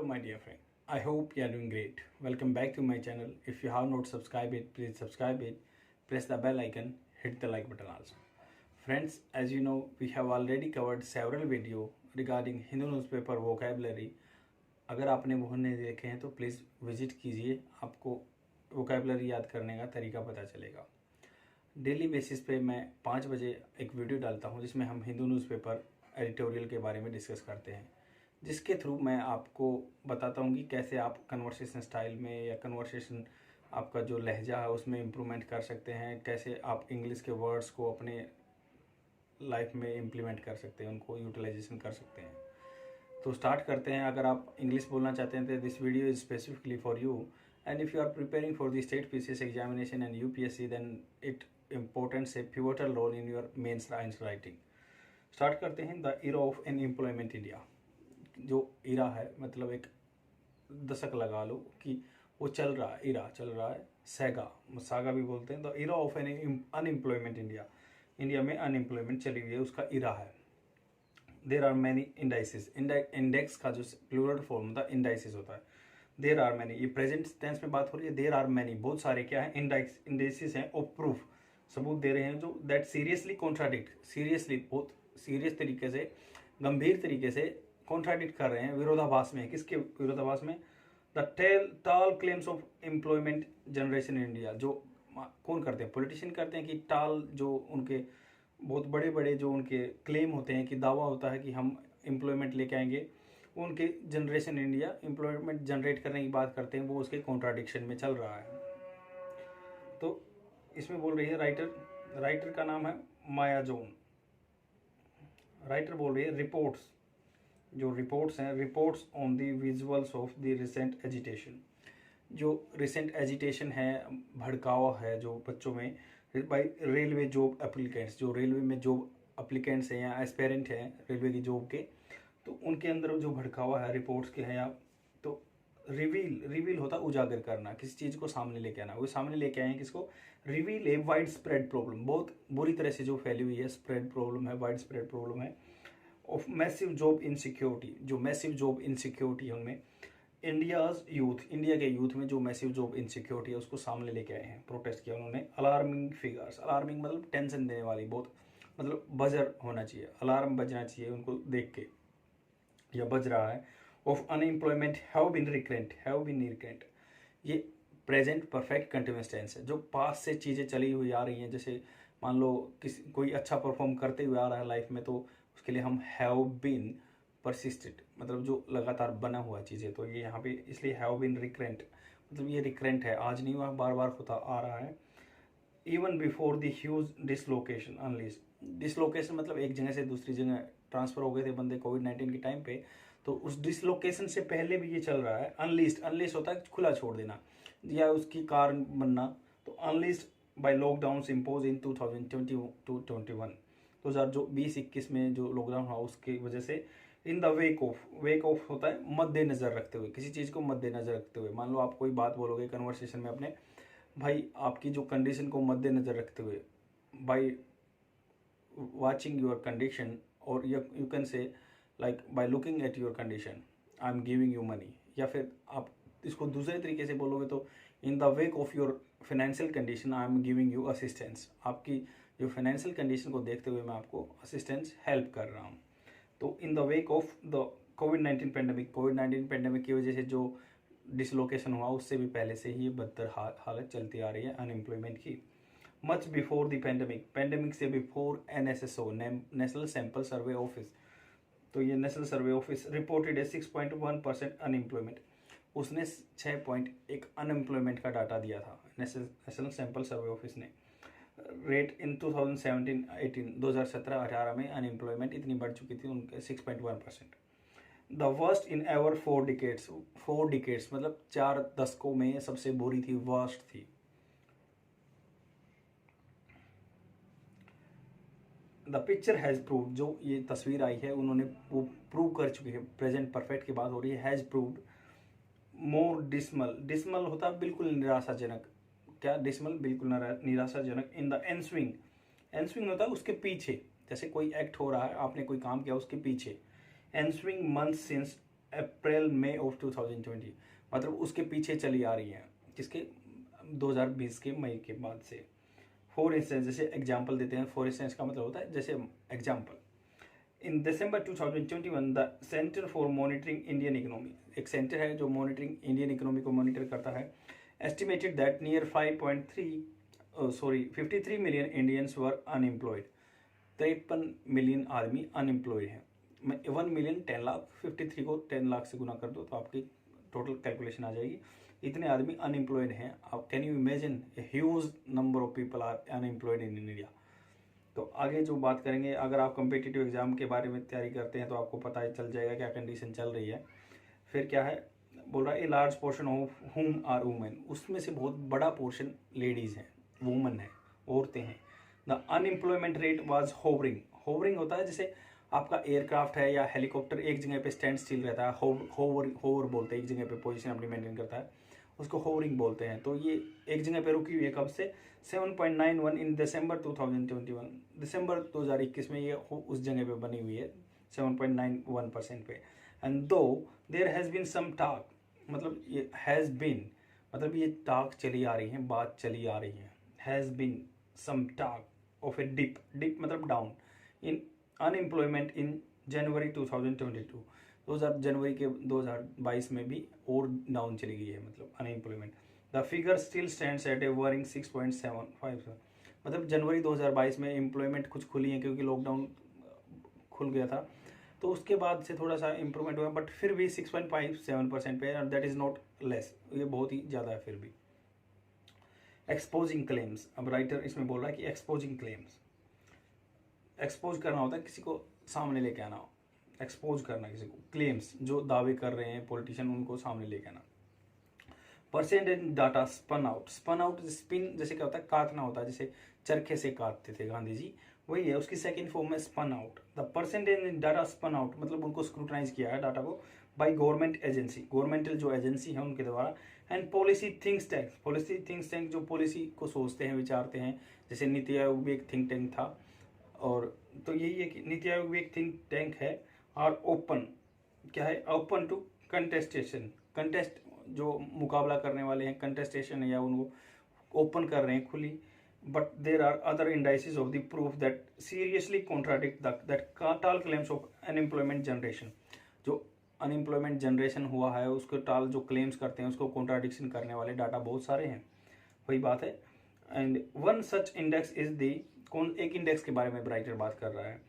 Hello my dear friend, I hope you are doing great. Welcome back to my channel. If you have not subscribed it, please subscribe it. Press the bell icon, hit the like button also. Friends, as you know, we have already covered several video regarding Hindu newspaper vocabulary. अगर आपने वो नहीं देखे हैं तो please visit कीजिए, आपको vocabulary याद करने का तरीका पता चलेगा। डेली बेसिस पे मैं 5 बजे एक वीडियो डालता हूं जिसमें हम हिंदू न्यूज़पेपर एडिटोरियल के बारे में डिस्कस करते हैं, जिसके थ्रू मैं आपको बताता हूं कि कैसे आप कन्वर्सेशन स्टाइल में या कन्वर्सेशन आपका जो लहजा है उसमें इम्प्रूवमेंट कर सकते हैं, कैसे आप इंग्लिश के वर्ड्स को अपने लाइफ में इम्प्लीमेंट कर सकते हैं, उनको यूटिलाइजेशन कर सकते हैं। तो स्टार्ट करते हैं। अगर आप इंग्लिश बोलना चाहते हैं तो this video is specifically for you, and if you are preparing for the state PCS examination and UPSC then it important a pivotal role in your mains writing. Start करते हैं। The era of an employment India. जो era है मतलब एक दशक लगा लो कि वो चल रहा है, इरा चल रहा है, सागा भी बोलते हैं। The era of an unemployment India, India में अनएम्प्लॉयमेंट चली हुई है, उसका इरा है। There are many indices, index का जो प्लूरल फॉर्म होता है इंडाइसिस होता है। देर आर मैनी, ये प्रेजेंट टेंस में बात हो रही है। देर आर मैनी, बहुत सारे क्या है, इंडाइसिस हैं ऑफ प्रूफ, सबूत दे रहे हैं जो दैट सीरियसली कॉन्ट्राडिक्ट, सीरियसली बहुत सीरियस तरीके से, गंभीर तरीके से कॉन्ट्राडिक्ट कर रहे हैं, विरोधाभास में। किसके विरोधाभास में? द टाल claims of employment generation in India. जो कौन करते हैं? पॉलिटिशियन करते हैं कि टाल, जो उनके बहुत बड़े बड़े जो उनके क्लेम होते हैं कि दावा होता है कि हम एम्प्लॉयमेंट लेके आएंगे, उनके जनरेशन इंडिया एम्प्लॉयमेंट जनरेट करने की बात करते हैं, वो उसके कॉन्ट्राडिक्शन में चल रहा है। तो इसमें बोल रही है राइटर का नाम है माया जोन। राइटर बोल रही है रिपोर्ट्स, जो रिपोर्ट्स हैं, reports on the visuals of the recent agitation. जो रिसेंट एजिटेशन है, भड़कावा है जो बच्चों में बाई रेलवे जॉब एप्लीकेंट्स, जो रेलवे में जॉब एप्लीकेंट्स हैं या एस्पेरेंट हैं रेलवे की जॉब के, तो उनके अंदर जो भड़कावा है रिपोर्ट्स के हैं, या तो रिवील होता है उजागर करना, किसी चीज़ को सामने लेके आना। वो सामने लेके आए हैं किसको? Reveal a wide spread problem, बहुत बुरी तरह से जो फैली हुई है, स्प्रेड प्रॉब्लम है, वाइड स्प्रेड प्रॉब्लम है ऑफ मैसिव जॉब इनसिक्योरिटी। जो मैसिव जॉब इनसिक्योरिटी है उनमें इंडियाज यूथ, इंडिया के यूथ में जो मैसिव जॉब इनसिक्योरिटी है उसको सामने लेके आए हैं, प्रोटेस्ट किया उन्होंने। अलार्मिंग फिगर्स, अलार्मिंग मतलब टेंशन देने वाली, बहुत मतलब बजर होना चाहिए, अलार्म बजना चाहिए उनको देख के, या बज रहा है। Of unemployment have been recurrent, ये प्रेजेंट परफेक्ट कंटिन्यूअस टेंस है। जो पास से चीज़ें चली हुई आ रही हैं, जैसे मान लो कोई अच्छा परफॉर्म करते हुए आ रहा है लाइफ में, तो उसके लिए हम हैव बीन परसिस्टेड, मतलब जो लगातार बना हुआ चीज़ें, तो ये यहाँ पे इसलिए हैव बीन रिकरेंट, मतलब ये रिकरेंट है, आज नहीं हुआ, बार बार होता आ रहा है। Even before the huge dislocation unlist, dislocation मतलब एक जगह से दूसरी जगह ट्रांसफर हो गए थे बंदे कोविड-19 के टाइम पे, तो उस डिसलोकेशन से पहले भी ये चल रहा है। अनलिस्ट होता है खुला छोड़ देना या उसकी कारण बनना, तो unleashed by lockdown impose in 2020-21, 2020-21 में जो लॉकडाउन हुआ उसकी वजह से। इन द वेक ऑफ होता है मद्देनजर रखते हुए, किसी चीज़ को मद्देनजर रखते हुए। मान लो आप कोई बात बोलोगे कन्वर्सेशन में अपने भाई, आपकी जो कंडीशन को मद्देनजर रखते हुए, बाय वाचिंग योर कंडीशन, और you can say like by looking at your condition I am giving you money. या फिर आप इसको दूसरे तरीके से बोलोगे तो इन the wake of your financial condition I am giving you assistance, आपकी जो फाइनेंशियल कंडीशन को देखते हुए मैं आपको असिस्टेंस हेल्प कर रहा हूँ। तो इन the wake of the covid pandemic की वजह से जो डिसलोकेशन हुआ, उससे भी पहले से ही बदतर हालत चलती आ रही है अनएम्प्लॉयमेंट की। मच बिफोर द पेंडेमिक से before NSSO, national sample survey office, तो ये नेशनल सर्वे ऑफिस रिपोर्टेड है 6.1% अनएम्प्लॉयमेंट। उसने 6.1 अनएम्प्लॉयमेंट का डाटा दिया था, नेशनल सैंपल सर्वे ऑफिस ने। रेट इन 2017-18 में अनएम्प्लॉयमेंट इतनी बढ़ चुकी थी उनके 6.1%। The worst in ever 4 decades मतलब 4 दशकों में सबसे बुरी थी, वर्स्ट थी। द पिक्चर हैज़ प्रूव्ड, जो ये तस्वीर आई है उन्होंने वो प्रूव कर चुकी है, प्रेजेंट परफेक्ट की बात हो रही है। हैज़ प्रूव्ड मोर डिसमल होता है बिल्कुल निराशाजनक, क्या डिसमल बिल्कुल निराशाजनक। इन द एनस्विंग होता है उसके पीछे, जैसे कोई एक्ट हो रहा है, आपने कोई काम किया उसके पीछे। Ensuing month since April May of 2020, मतलब उसके पीछे चली आ रही है, किसके 2020 के मई के बाद से। फॉर इंस्टेंस, जैसे एग्जाम्पल देते हैं, फॉर इंस्टेंस का मतलब होता है जैसे example, in December 2021 the centre for monitoring Indian economy, एक सेंटर है जो मॉनिटरिंग इंडियन इकोनॉमी को मॉनिटर करता है, estimated that near 53 million Indians were unemployed, 53 million आदमी अनएम्प्लॉयड हैं। 1 मिलियन 10 लाख, 53 को 10 लाख से गुना कर दो तो आपकी टोटल कैलकुलेशन आ जाएगी, इतने आदमी अनएम्प्लॉयड हैं। आप can you imagine a huge number of people are unemployed in India. तो आगे जो बात करेंगे, अगर आप कम्पिटिटिव एग्जाम के बारे में तैयारी करते हैं तो आपको पता चल जाएगा क्या कंडीशन चल रही है। फिर क्या है, बोल रहा है a large portion of whom are women, उसमें से बहुत बड़ा पोर्शन लेडीज़ हैं, वुमन है, औरतें हैं। The unemployment rate was hovering, hovering होता है जैसे आपका एयरक्राफ्ट है या हेलीकॉप्टर एक जगह पे स्टैंड स्टिल रहता है, होवर बोलते हैं, एक जगह पे पोजीशन अपनी मेंटेन करता है, उसको होवरिंग बोलते हैं। तो ये एक जगह पे रुकी हुई है, कब से 7.91 इन दिसंबर 2021, दिसंबर 2021 में ये उस जगह पे बनी हुई है 7.91% पे। And though there has been some talk, मतलब ये हैज़ बीन मतलब ये टॉक चली आ रही है, बात चली आ रही है, has been some talk of a dip, dip मतलब down in unemployment in January 2022, 2000 जनवरी के 2022 में भी और डाउन चली गई है, मतलब unemployment. The figure still stands eight A worrying 6.75, मतलब जनवरी 2022 में एम्प्लॉयमेंट कुछ खुली है क्योंकि लॉकडाउन खुल गया था, तो उसके बाद से थोड़ा सा इंप्रूवमेंट हुआ, बट फिर भी 6.57% पे, दैट इज़ नॉट लेस, ये बहुत ही ज़्यादा है फिर भी। एक्सपोजिंग क्लेम्स, अब राइटर इसमें बोल रहा है कि एक्सपोजिंग क्लेम्स, एक्सपोज करना होता है किसी को सामने लेके आना, एक्सपोज करना किसी को, क्लेम्स जो दावे कर रहे हैं पॉलिटिशियन उनको सामने लेके आना। Percentage data spun out, spun out spin जैसे क्या होता है, काटना होता है, जैसे चरखे से काटते थे गांधी जी, वही है, उसकी सेकंड फॉर्म में spun out. The percentage data spun out मतलब उनको स्क्रूटनाइज किया है डाटा को बाय गवर्नमेंट एजेंसी, गवर्नमेंटल जो एजेंसी है उनके द्वारा, and policy think tank, policy think tank जो पॉलिसी को सोचते हैं विचारते हैं, जैसे नीति आयोग भी एक थिंक टैंक था, और तो यही है कि नीति आयोग भी एक थिंक टैंक है, और ओपन क्या है, ओपन टू कंटेस्टेशन, कंटेस्ट जो मुकाबला करने वाले हैं, कंटेस्टेशन है या उनको ओपन कर रहे हैं खुली, but there are other indices of the proof that seriously contradict that tall claims of unemployment generation, जो अनएम्प्लॉयमेंट जनरेशन हुआ है उसको टाल जो क्लेम्स करते हैं उसको कॉन्ट्राडिक्शन करने वाले डाटा बहुत सारे हैं, वही बात है। And one such index is the, कौन एक इंडेक्स के बारे में राइटर बात कर रहा है,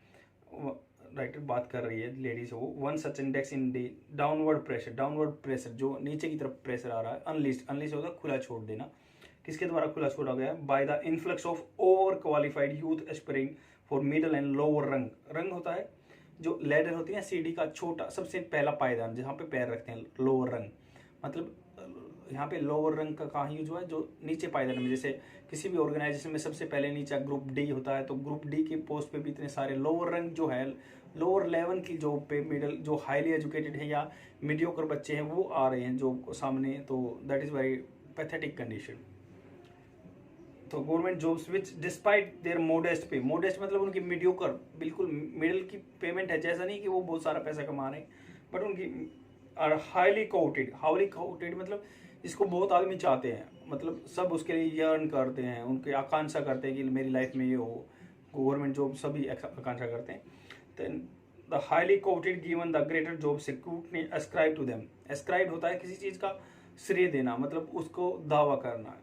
राइटर बात कर रही है लेडीज हो, वन सच इंडेक्स इन दी डाउनवर्ड प्रेशर, डाउनवर्ड प्रेशर जो नीचे की तरफ प्रेशर आ रहा है, अनलिस्ट, अनलिस्ट होता है खुला छोड़ देना, किसके द्वारा खुला छोड़ा गया है, by the influx of over qualified youth aspiring for middle and lower rung, rung होता है जो लैडर होती है सीढ़ी का छोटा सबसे पहला पायदान जहाँ पे पैर रखते हैं, लोअर रंग, मतलब यहाँ पे लोअर रंग का कहाँ यूज हुआ है, जो नीचे पायदान में, जैसे किसी भी ऑर्गेनाइजेशन में सबसे पहले नीचे ग्रुप डी होता है, तो ग्रुप डी के पोस्ट पे भी इतने सारे लोअर रंग जो है, लोअर लेवल की जो पे मिडल जो हाईली एजुकेटेड है या मीडियोकर बच्चे हैं वो आ रहे हैं जो सामने, तो that is very pathetic condition. तो government jobs which despite their modest pay, modest मतलब उनकी मीडियोकर बिल्कुल मिडिल की पेमेंट है, जैसा नहीं कि वो बहुत सारा पैसा कमा रहे हैं, बट उनकी are highly quoted, highly quoted मतलब इसको बहुत आदमी चाहते हैं, मतलब सब उसके लिए यर्न करते हैं, उनकी आकांक्षा करते हैं कि मेरी लाइफ में ये हो, गवर्नमेंट जॉब सभी आकांक्षा करते हैं। Then the highly quoted given the greater job security ascribe to them, ascribe होता है किसी चीज़ का श्रेय देना, मतलब उसको दावा करना।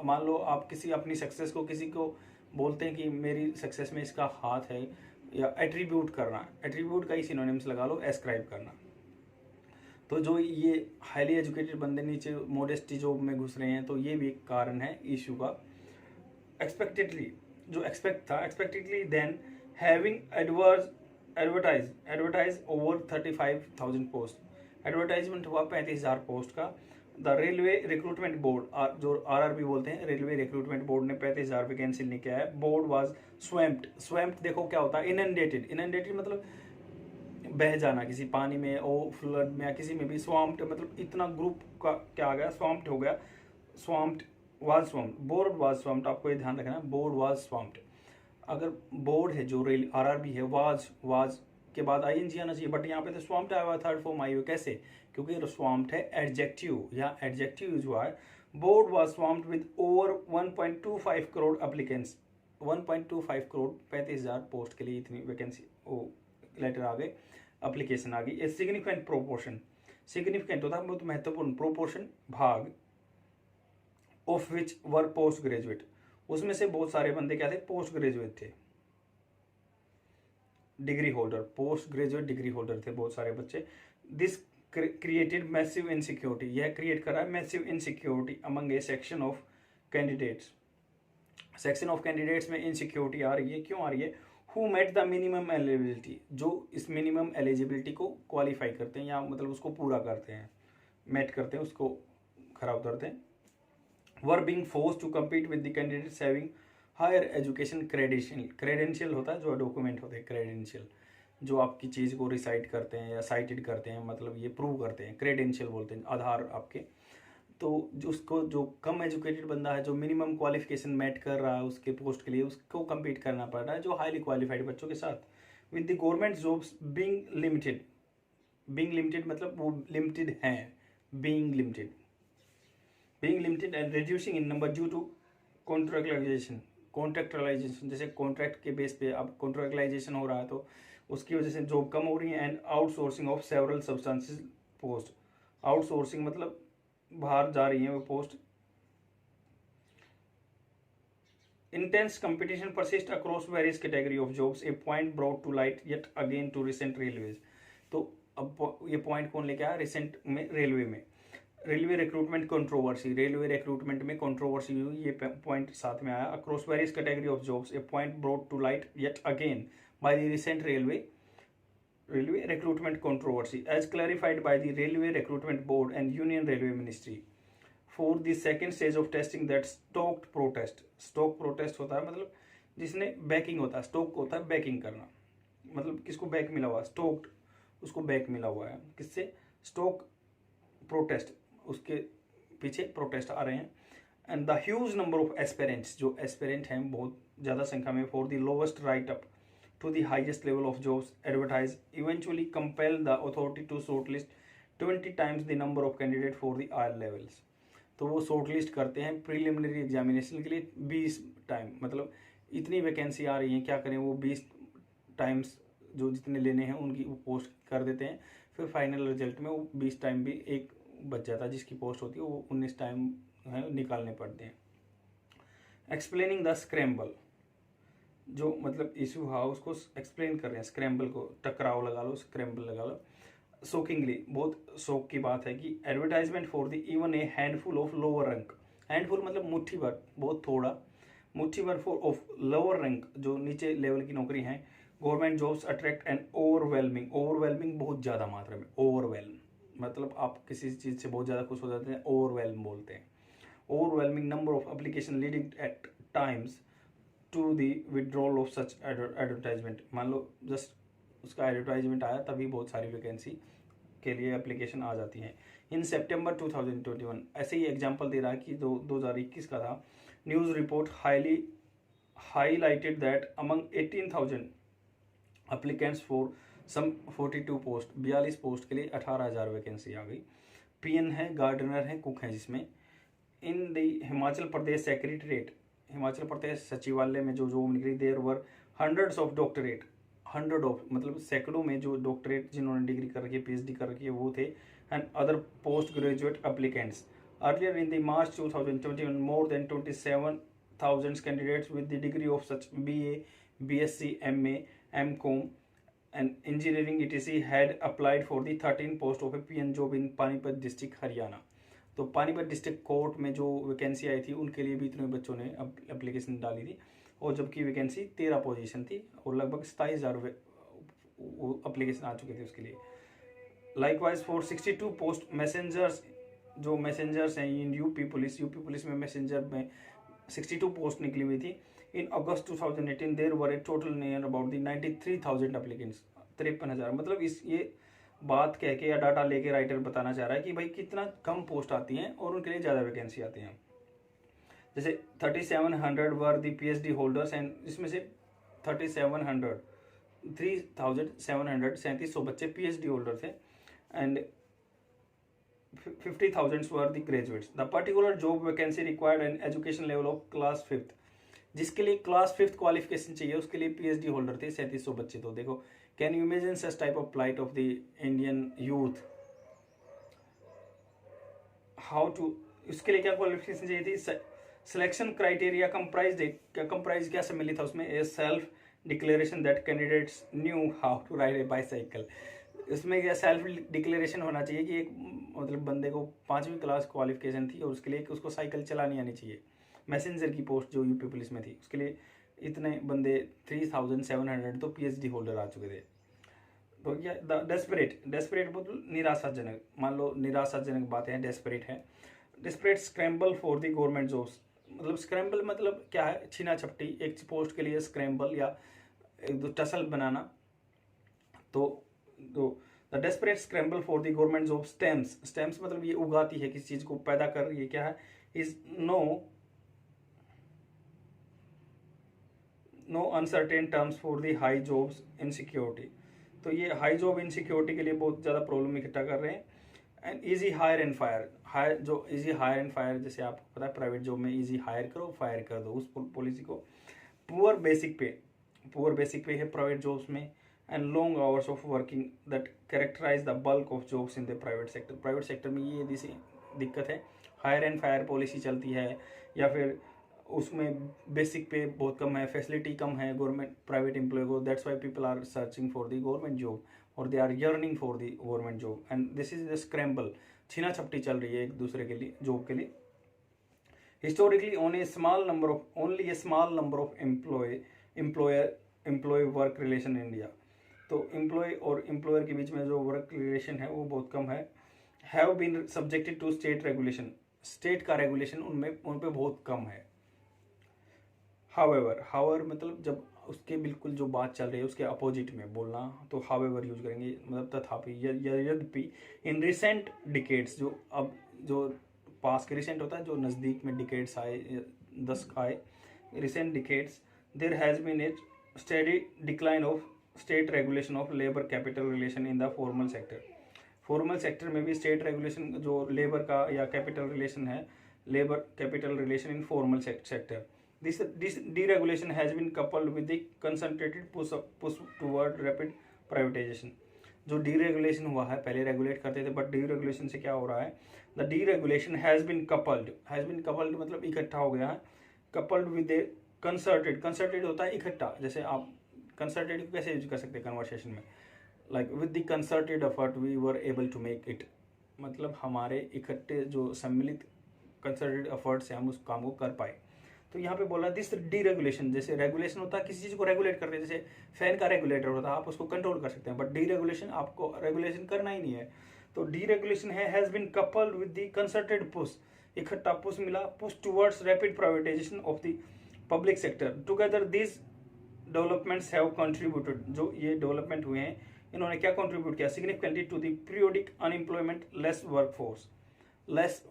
मान लो आप किसी अपनी सक्सेस को किसी को बोलते हैं कि मेरी सक्सेस में इसका हाथ है, या एट्रीब्यूट करना, एट्रीब्यूट का ही सिनोनिम्स लगा लो, एस्क्राइब करना। तो जो ये हाईली एजुकेटेड बंदे नीचे मोडेस्टी जॉब में घुस रहे हैं, तो ये भी एक कारण है इशू का। एक्सपेक्टेडली जो एक्सपेक्ट था, expectedly then having advertise over 35,000 post, advertisement हुआ 35,000 पोस्ट का। द रेलवे रिक्रूटमेंट बोर्ड जो आरआरबी बोलते हैं, रेलवे रिक्रूटमेंट बोर्ड ने 35,000 वैकेंसी नहीं किया है। बोर्ड वाज स्वैम्प्ड, स्वैम्प्ड देखो क्या होता है, इनंडेटेड, इनंडेटेड मतलब बह जाना किसी पानी में, ओ फ्लड में या किसी में भी, स्वैम्प्ड मतलब इतना ग्रुप का क्या आ गया, स्वैम्प्ड हो गया, स्वैम्प्ड वाज स्वैम्प्ड, बोर्ड वाज स्वैम्प्ड, आपको ये ध्यान रखना है, बोर्ड वाज स्वैम्प्ड। अगर बोर्ड है जो रेल आरआरबी है, वाज के बाद आईएनजी आना चाहिए, बट यहाँ पे तो स्वाम्प्ड आया हुआ, थर्ड फॉर्म आई हुई, कैसे? क्योंकि स्वाम्प्ड है एडजेक्टिव, यहाँ एडजेक्टिव यूज हुआ है। Board was swamped with over 1.25 crore applicants, 1.25 crore 35,000 post के लिए इतनी वैकेंसी वो लेटर आ गए, एप्लीकेशन आ गई। ए सिग्निफिकेंट प्रोपोर्शन, सिग्निफिकेंट होता है बहुत महत्वपूर्ण, प्रोपोर्शन भाग, of which were post graduate, उसमें से बहुत सारे बंदे क्या थे? पोस्ट ग्रेजुएट थे, degree holder, post graduate degree holder थे बहुत सारे बच्चे। दिस क्रिएटेड मैसिव इनसिक्योरिटी, यह क्रिएट कर रहा है massive insecurity among a section of candidates, section of candidates में इनसिक्योरिटी आ रही है। क्यों आ रही है? Who met the minimum eligibility, जो इस मिनिमम एलिजिबिलिटी को क्वालिफाई करते हैं या मतलब उसको पूरा करते हैं, मेट करते हैं, उसको खरा उतरते हैं। Were being force to compete with the candidates having higher education credential, credential होता है जो डॉक्यूमेंट होते हैं, क्रेडेंशियल जो आपकी चीज़ को रिसाइट करते हैं या साइटेड करते हैं, मतलब ये प्रूव करते हैं, क्रेडेंशियल बोलते हैं, आधार आपके। तो जो उसको, जो कम एजुकेटेड बंदा है, जो मिनिमम क्वालिफिकेशन मेट कर रहा है उसके पोस्ट के लिए, उसको कम्पीट करना पड़ रहा है जो हाईली क्वालिफाइड बच्चों के साथ। With the government jobs being limited, being limited मतलब वो लिमिटेड हैं, being limited, being limited and reducing in number due to contractualization, contractualization जैसे कॉन्ट्रैक्ट के बेस पे अब कॉन्ट्रैक्चुअलाइजेशन हो रहा है तो उसकी वजह से जॉब कम हो रही है। And outsourcing of several substances post, outsourcing मतलब बाहर जा रही है वो post. Intense competition persist across various category of jobs, a point brought to light yet again to recent railways. तो अब ये पॉइंट कौन लेके आया? रिसेंट में रेलवे में, railway recruitment controversy, railway recruitment में कंट्रोवर्सी हुई, ये पॉइंट साथ में आया। Across various category of jobs, a point brought to light yet again by the recent railway recruitment controversy as clarified by the Railway Recruitment Board and Union Railway Ministry for the second stage of testing that stoked protest, stock protest होता है मतलब जिसने banking होता है, stock होता है banking करना, मतलब किसको बैक मिला हुआ है? स्टोक्ड, उसको बैक मिला हुआ है किससे? स्टोक प्रोटेस्ट, उसके पीछे प्रोटेस्ट आ रहे हैं। And the huge number of aspirants, जो एस्पेरेंट हैं बहुत ज़्यादा संख्या में, for the lowest right up to the highest level of jobs advertised eventually compel the authority to shortlist 20 times the number of candidates for the higher levels। तो वो shortlist करते हैं प्रीलिमिनरी एग्जामिनेशन के लिए 20 टाइम, मतलब इतनी vacancy आ रही है, क्या करें, वो 20 टाइम्स जो जितने लेने हैं उनकी वो पोस्ट कर देते हैं, फिर फाइनल रिजल्ट में वो 20 टाइम भी एक बच जाता है, जिसकी पोस्ट होती है वो 19 टाइम है निकालने पड़ते हैं। एक्सप्लेनिंग द स्क्रैम्बल, जो मतलब इशू हुआ उसको एक्सप्लेन कर रहे हैं, स्क्रैम्बल को, टकराव लगा लो, स्क्रैम्बल लगा लो। शोकिंगली, बहुत शोक की बात है कि advertisement for the even a handful of lower rank, handful मतलब मुट्ठी भर, बहुत थोड़ा, मुट्ठी भर फॉर ऑफ लोअर रैंक जो नीचे लेवल की नौकरी हैं, government jobs attract and overwhelming, overwhelming बहुत ज़्यादा मात्रा में, ओवरवेलम मतलब आप किसी चीज़ से बहुत ज़्यादा खुश हो जाते हैं, ओवरवेलम बोलते हैं। Overwhelming number of application leading at times to the withdrawal of such advertisement, मान लो जस्ट उसका एडवर्टाइजमेंट आया तभी बहुत सारी वैकेंसी के लिए एप्लीकेशन आ जाती हैं। इन सितंबर 2021 ऐसे ही एग्जांपल दे रहा है कि 2021 का था। News report highlighted that among 18,000 applicants for some 42 post, 42 post के लिए 18,000 वैकेंसी आ गई। पीएन है, गार्डनर है, कुक है, जिसमें in the Himachal Pradesh secretariat, Himachal Pradesh सचिवालय में जो जॉब निकली, there were hundreds of doctorate, hundred of मतलब सैकड़ों में जो डॉक्टरेट जिन्होंने डिग्री कर रखी है, पीएचडी कर रखी है वो थे, and other post graduate applicants. Earlier in the March 2021 more than 27,000 candidates with the degree of such BA, BSc, MA, MCom and engineering ETC had applied for the 13 post of a peon job in Panipat district Haryana. तो Panipat district court में जो vacancy आई थी उनके लिए भी इतने बच्चों ने एप्लीकेशन डाली थी, और जबकि वैकेंसी 13 पोजीशन थी और लगभग 27,000 एप्लीकेशन आ चुके थे उसके लिए। लाइकवाइज फॉर 62 पोस्ट मैसेंजर्स, जो मैसेंजर्स हैं इन यूपी पुलिस में मैसेंजर में 62 पोस्ट निकली हुई थी। In August 2018 there were a total near about the 93,000 applicants, 53,000। मतलब इस ये बात कह के या डाटा लेके राइटर बताना चाह रहा है कि भाई कितना कम पोस्ट आती हैं और उनके लिए ज़्यादा वैकेंसी आती हैं। जैसे 3700 वर दी PhD होल्डर्स एंड इसमें से 3700 3,700 3700 बच्चे PhD होल्डर थे and 50,000 were the graduates. The particular job vacancy required an education level of class 5th. जिसके लिए क्लास 5th क्वालिफिकेशन चाहिए उसके लिए PhD होल्डर थे 3700 बच्चे। तो देखो, can you imagine such type of plight of the Indian youth, how to, इसके लिए क्या क्वालिफिकेशन चाहिए थी? सिलेक्शन क्राइटेरिया कंप्राइज क्या सम्मिलित था उसमें? A self declaration that candidates knew how to ride a bicycle. इसमें क्या सेल्फ डिक्लेरेशन होना चाहिए कि एक मतलब बंदे को 5वीं क्लास क्वालिफिकेशन थी और उसके लिए उसको साइकिल चलानी आनी चाहिए। मैसेंजर की पोस्ट जो यूपी पुलिस में थी उसके लिए इतने बंदे 3,700 तो PhD होल्डर आ चुके थे। तो क्या डेस्परेट मतलब निराशाजनक, मान लो निराशाजनक बातें हैं, डेस्परेट है। Desperate scramble for the government jobs, मतलब स्क्रैम्बल मतलब क्या है? छीना झपटी, एक पोस्ट के लिए स्क्रैम्बल या एक दो टसल बनाना। तो the desperate scramble for the government job stems मतलब ये उगाती है, किसी चीज को पैदा कर रही है। क्या है? Is no uncertain terms for the high jobs insecurity. तो ये हाई जॉब इनसिक्योरिटी के लिए बहुत ज़्यादा प्रॉब्लम इकट्ठा कर रहे हैं। And easy hire and fire, जो इजी हायर एंड फायर, जैसे आपको पता है प्राइवेट जॉब में इजी हायर करो फायर कर दो, उस पॉलिसी को। पुअर बेसिक पे है प्राइवेट जॉब्स में। And long hours of working that characterise the bulk of jobs in the private sector में ये दिक्कत है। हायर एंड फायर पॉलिसी चलती है, या फिर उसमें बेसिक पे बहुत कम है, फैसिलिटी कम है गवर्नमेंट प्राइवेट एम्प्लॉय को। That's why people are searching for the government job और they are yearning for the government job. And this is the scramble, छीना छपटी चल रही है एक दूसरे के लिए जॉब के लिए। Historically only a small number of employee work relation in India। तो एम्प्लॉय और एम्प्लॉयर के बीच में जो वर्क रिलेशन है वो बहुत कम है। Have been subjected to state regulation, state का रेगुलेशन उन पे बहुत कम है। हाउएवर मतलब जब उसके बिल्कुल जो बात चल रही है उसके अपोजिट में बोलना, तो हाउएवर यूज करेंगे, मतलब तथापि यद्यपि। इन रिसेंट डिकेड्स, जो पास के रिसेंट होता है, जो नज़दीक में डिकेड्स आए, 10 आए recent decades, there has been a steady decline of state regulation of labour capital relation in the formal sector. Formal sector में भी स्टेट रेगुलेशन जो लेबर का या कैपिटल रिलेशन है, labour capital relation in formal sector. This deregulation has been coupled with the concentrated push toward rapid privatization। जो deregulation हुआ है, पहले रेगुलेट करते थे बट डीरेगुलेशन से क्या हो रहा है? The deregulation has been coupled मतलब इकट्ठा हो गया है। कपल्ड विद ए कंसर्टेड होता है इकट्ठा। जैसे आप कंसर्टेड को कैसे यूज कर सकते हैं कन्वर्सेशन में? Like with the concerted effort we were able to make it, मतलब हमारे इकट्ठे जो सम्मिलित कंसर्टेड एफर्ट से हम उस काम को कर पाए। तो यहाँ पे बोला दिस डीरेगुलेशन, जैसे रेगुलेशन होता है किसी चीज को रेगुलेट करते हैं, जैसे फैन का रेगुलेटर होता है, आप उसको कंट्रोल कर सकते हैं, बट डीरेगुलेशन आपको रेगुलेशन करना ही नहीं है। तो deregulation has been coupled with the concerted push, इकट्ठा पुश मिला, push towards rapid privatisation of the public sector. Together this developments have contributed, जो ये डेवलपमेंट हुए हैं इन्होंने क्या कंट्रीब्यूट किया? Significantly to the periodic unemployment, less workforce, less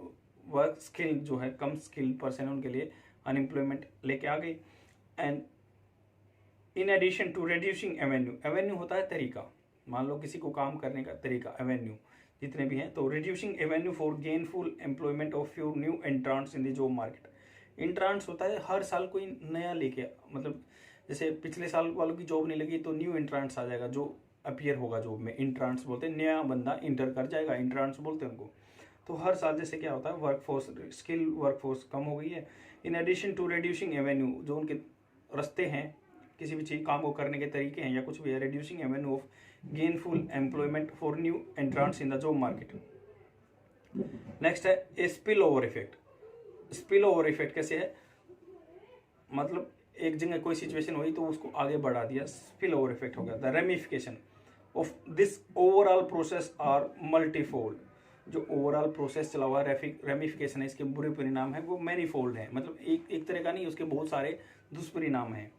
work skill, जो है कम स्किल पर्सन है उनके लिए अनएम्प्लॉयमेंट लेके आ गई। And in addition to reducing avenue होता है तरीका, मान लो किसी को काम करने का तरीका, एवेन्यू जितने भी हैं, तो reducing avenue for gainful employment of few new entrants in the job market. Entrants होता है हर साल कोई नया लेके, मतलब जैसे पिछले साल वालों की जॉब नहीं लगी तो न्यू इंट्रांट्स आ जाएगा जो अपीयर होगा जॉब में। इंट्रांट्स बोलते हैं, नया बंदा इंटर कर जाएगा, इंट्रांट्स बोलते हैं उनको। तो हर साल जैसे क्या होता है वर्कफोर्स, स्किल वर्कफोर्स कम हो गई है। In addition to reducing avenue, जो उनके रास्ते हैं किसी भी चीज काम को करने के तरीके हैं या कुछ भी है, reducing avenue of gainful employment for new entrants in the job market. Next है a spill over effect. Spill over effect कैसे है? मतलब एक जगह कोई सिचुएशन हुई तो उसको आगे बढ़ा दिया, स्पिल ओवर इफेक्ट हो गया। The ramification of this overall process are multifold, जो ओवरऑल प्रोसेस चला हुआ रेमिफिकेशन है, इसके बुरे परिणाम है वो मैनीफोल्ड है, मतलब एक तरह का नहीं, उसके बहुत सारे दुष्परिणाम हैं।